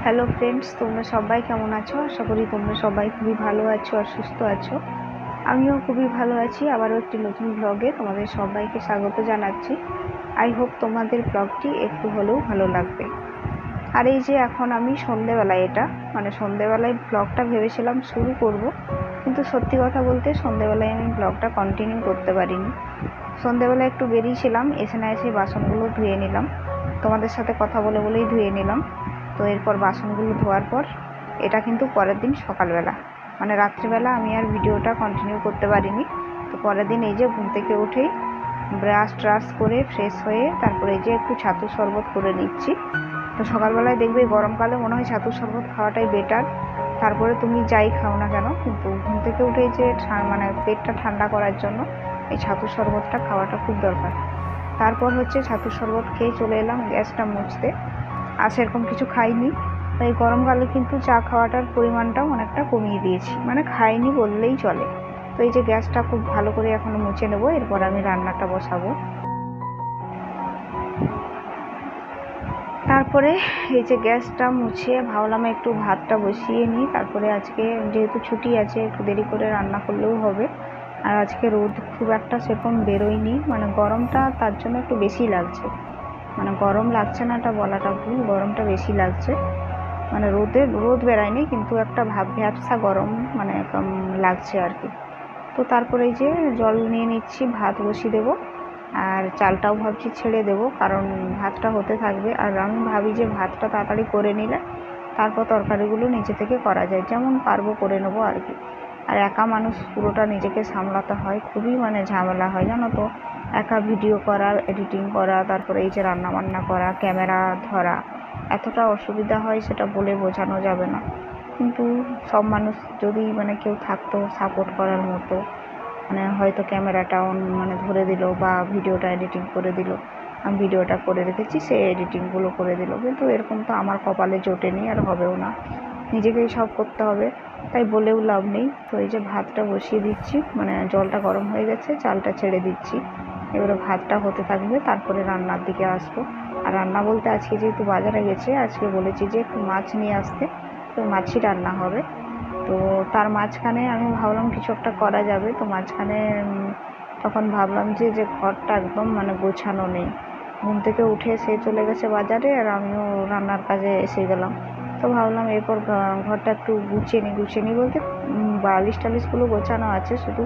Hello friends, তোমরা সবাই কেমন আছো? আশা করি তোমরা সবাই খুবই ভালো আছো আর সুস্থ আছো। আমিও খুবই ভালো আছি। আবারও একটি নতুন ব্লগে তোমাদের সবাইকে স্বাগত জানাচ্ছি। আই হোপ তোমাদের ব্লগটি একটু হলেও ভালো লাগবে। আর এই যে এখন আমি সন্ধেবেলায় সন্ধেবেলায় ব্লগটা ভেবেছিলাম শুরু করব, কিন্তু সত্যি কথা বলতে সন্ধেবেলায় আমি ব্লগটা কন্টিনিউ করতে পারিনি। সন্ধেবেলায় একটু বেরিয়েছিলাম, এসে না এসে বাসনগুলো ধুয়ে নিলাম, তোমাদের সাথে কথা বলেই ধুয়ে নিলাম। তো এরপর বাসনগুলো ধোয়ার পর এটা কিন্তু পরের দিন সকালবেলা, রাত্রিবেলা আমি আর ভিডিওটা কন্টিনিউ করতে পারিনি। তো পরের দিন এই যে ঘুম থেকে উঠেই ব্রাশ করে ফ্রেশ হয়ে তারপরে এই যে একটু ছাতুর শরবত করে নিচ্ছি। তো সকালবেলায় দেখবে গরমকালে মনে হয় ছাতুর শরবত খাওয়াটাই বেটার। তারপরে তুমি যাই খাও না কেন, কিন্তু ঘুম থেকে উঠে যে পেটটা ঠান্ডা করার জন্য এই ছাতুর শরবতটা খাওয়াটা খুব দরকার। তারপর হচ্ছে ছাতুর শরবত খেয়ে চলে এলাম গ্যাসটা মুছতে। আর সেরকম কিছু খাইনি, তাই গরমকালে কিন্তু চা খাওয়াটার পরিমাণটাও অনেকটা কমিয়ে দিয়েছি, খাইনি বললেই চলে। তো এই যে গ্যাসটা খুব ভালো করে এখন মুছে নেবো, এরপর আমি রান্নাটা বসাবো। তারপরে এই যে গ্যাসটা মুছে ভাবলাম একটু ভাতটা বসিয়ে নিই। তারপরে আজকে যেহেতু ছুটি আছে, একটু দেরি করে রান্না করলেও হবে। আর আজকে রোদ খুব একটা সেরকম বেরোয়নি, গরমটা তার জন্য একটু বেশি লাগছে। গরম লাগছে না, এটা বলাটা ভুল, গরমটা বেশি লাগছে। রোদ বেরায়নি, কিন্তু একটা ভ্যাপসা গরম লাগছে আর কি। তো তারপরে এই যে জল নিয়ে নিচ্ছি, ভাত বসিয়ে দেবো। আর চালটাও ভাবছি ছেড়ে দেবো, কারণ ভাতটা হতে থাকবে। আর আমি ভাবি যে ভাতটা তাড়াতাড়ি করে নিলে তারপর তরকারিগুলো নিজে থেকে করা যায়, যেমন পারবো করে নেবো আর কি। আর একা মানুষ পুরোটা নিজেকে সামলাতে হয়, খুবই ঝামেলা হয় জানো তো। একা ভিডিও করা, এডিটিং করা, তারপরে এই যে রান্নাবান্না করা, ক্যামেরা ধরা, এতটা অসুবিধা হয় সেটা বলে বোঝানো যাবে না। কিন্তু সব মানুষ যদি কেউ থাকতো সাপোর্ট করার মতো, হয়তো ক্যামেরাটা অন ধরে দিল বা ভিডিওটা এডিটিং করে দিল, আমি ভিডিওটা করে রেখেছি সে এডিটিংগুলো করে দিল, কিন্তু এরকম তো আমার কপালে জোটেনি আর হবেও না। নিজেকেই সব করতে হবে, তাই বলেও লাভ নেই। তো এই যে ভাতটা বসিয়ে দিচ্ছি, জলটা গরম হয়ে গেছে, চালটা ছেড়ে দিচ্ছি। এবারে ভাতটা হতে থাকবে, তারপরে রান্নার দিকে আসবো। আর রান্না বলতে আজকে যেহেতু বাজারে গেছে, আজকে বলেছি যে একটু মাছ নিয়ে আসতে, তো মাছই রান্না হবে। তো তার মাঝখানে আমি ভাবলাম কিছু একটা করা যাবে। তো মাঝখানে তখন ভাবলাম যে ঘরটা একদম গোছানো নেই। ঘুম থেকে উঠে সে চলে গেছে বাজারে, আর আমিও রান্নার কাজে এসে গেলাম। তো ভাবলাম এরপর ঘরটা একটু গুছিয়ে নিই বলতে বালিশ টালিশগুলো গোছানো আছে, শুধু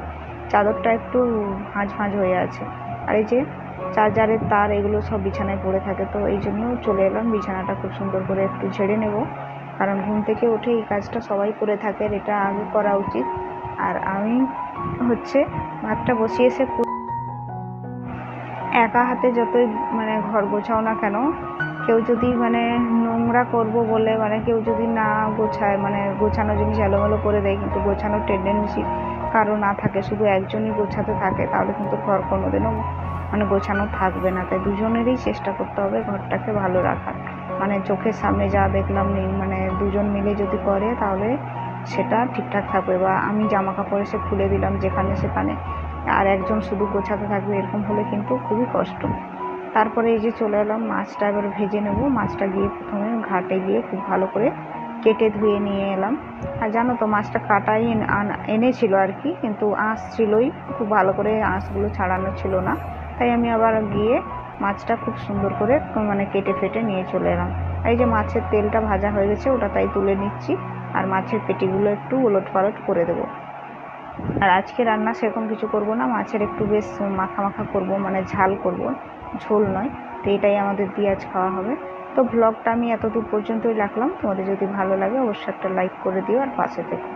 চাদরটা একটু ভাঁজ হয়ে আছে। আর এই যে চার্জারের তার এগুলো সব বিছানায় পড়ে থাকে, তো এই জন্য চলে এলাম বিছানাটা খুব সুন্দর করে একটু ঝেড়ে নেব। কারণ ঘুম থেকে উঠে এই কাজটা সবাই করে থাকে, এটা আগে করা উচিত। আর আমি হচ্ছে ভাতটা বসিয়ে এসে একা হাতে যতই ঘর গোছাও না কেন, কেউ যদি নোংরা করবো বলে কেউ যদি না গোছায়, গোছানো জিনিস এলোমেলো করে দেয়, কিন্তু গোছানোর টেন্ডেন্সি কারো না থাকে, শুধু একজনই গোছাতে থাকে, তাহলে কিন্তু ঘর কোনোদিনও গোছানো থাকবে না। তাই দুজনেরই চেষ্টা করতে হবে ঘরটাকে ভালো রাখার। চোখের সামনে যা দেখলাম দুজন মিলে যদি করে তাহলে সেটা ঠিকঠাক থাকবে। বা আমি জামা কাপড় এসে খুলে দিলাম যেখানে সেখানে, আর একজন শুধু গোছাতে থাকবে, এরকম হলে কিন্তু খুবই কষ্ট। তারপরে এই যে চলে এলাম, মাছটা এবার ভেজে নেব। মাছটা গিয়ে প্রথমে ঘাটে গিয়ে খুব ভালো করে কেটে ধুয়ে নিয়ে এলাম। আর জানো তো মাছটা কাটাই এনেছিল আর কি, কিন্তু আঁশ ছিলই, খুব ভালো করে আঁশগুলো ছাড়ানো ছিল না। তাই আমি আবার গিয়ে মাছটা খুব সুন্দর করে কেটে ফেটে নিয়ে চলে এলাম। এই যে মাছের তেলটা ভাজা হয়ে গেছে, ওটা তাই তুলে নিচ্ছি। আর মাছের পেটিগুলো একটু ওলট পালট করে দেবো। আর আজকে রান্না সেরকম কিছু করব না, মাছের একটু বেশ মাখা করব, ঝাল করব, ঝোল নয়। তো এটাই আমাদের দিয়ে আজ খাওয়া হবে। তো ব্লগটা আমি এতদূর পর্যন্তই রাখলাম। তোমাদের যদি ভালো লাগে অবশ্যই একটা লাইক করে দিও আর পাশে থেকো।